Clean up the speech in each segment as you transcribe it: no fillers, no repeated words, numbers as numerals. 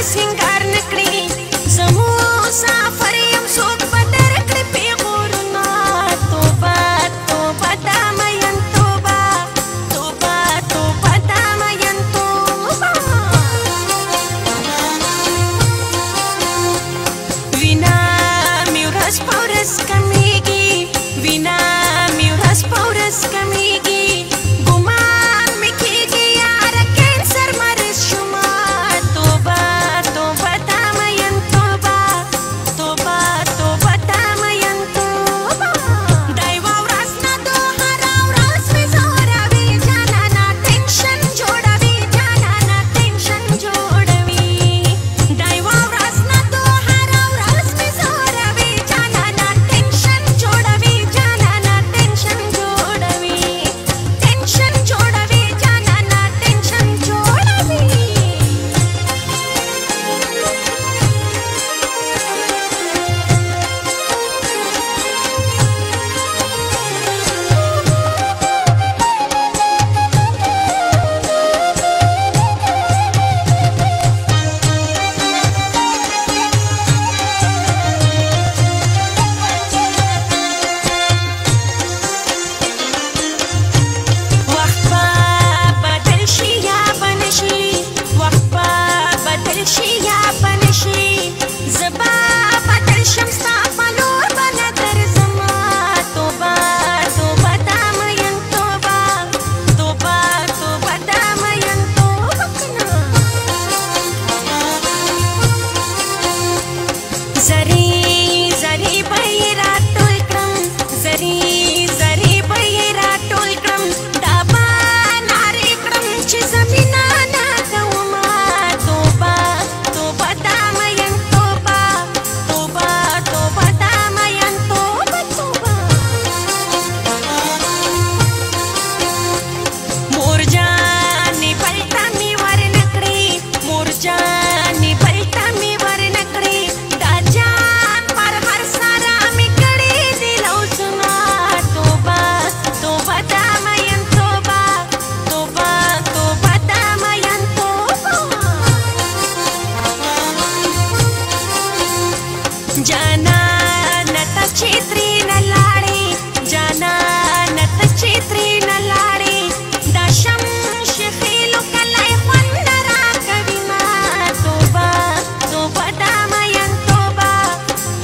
سنگار نکړي زمو سفر يم څوک به درکړي پیغورونه توبه توبه دا مین توبه توبه توبه دا مین توبه وینا مې ورځ په ورځ کمیږي وینا مې ورځ په ورځ کمیږي जाना नता चित्री न लाड़ी जाना नता चित्री न लाड़ी दशम शखीलो कलाई फंदरा कविना तोबा तोबा दामयन तोबा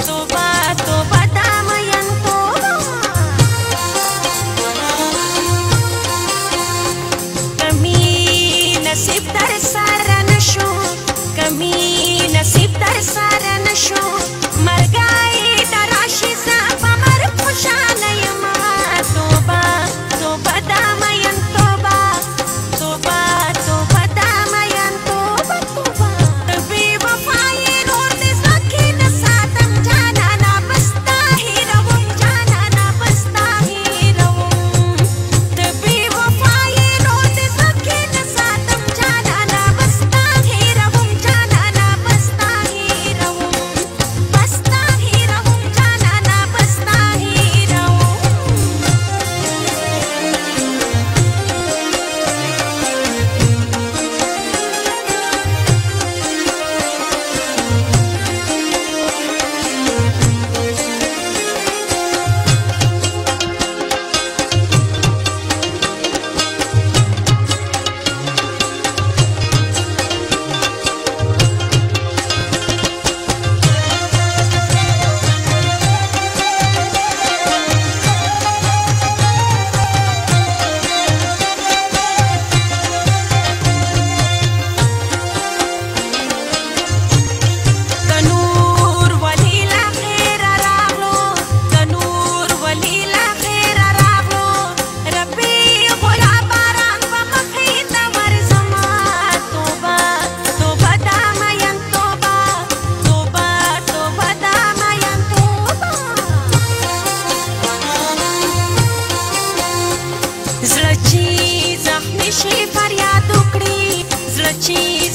तोबा तोबा दामयन तोबा कमी नसीब दर सारा नशो कमी नसीब दर सारा नशो مرګای دراشي زما مر خوشاله یم توبه توبه دا مین توبه توبه توبه دا مین توبه توبه بې وفایي نور دې زکه نه ساتم جانانا بستا هیروم جانانا بستا هیروم بې وفایي نور دې زکه نه ساتم جانانا بستا هیروم جانانا بستا هیروم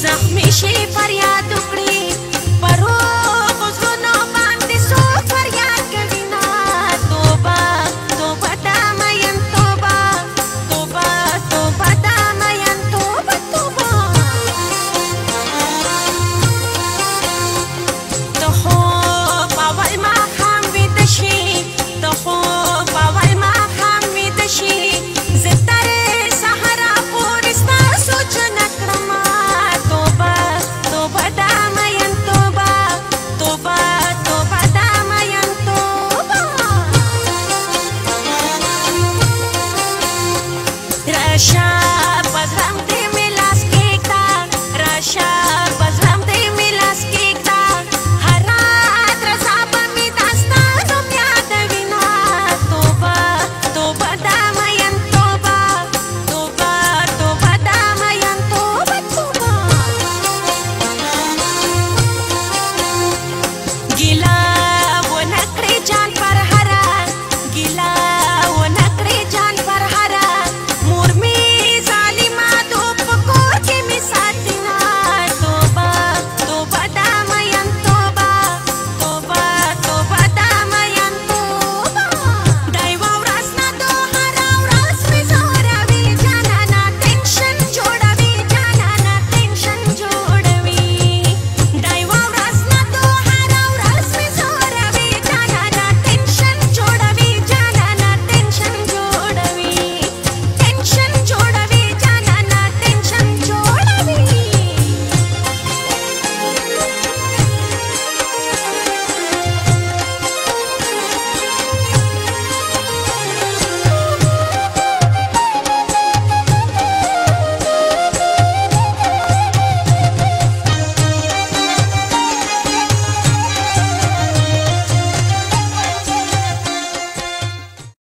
زخمی شي فریاد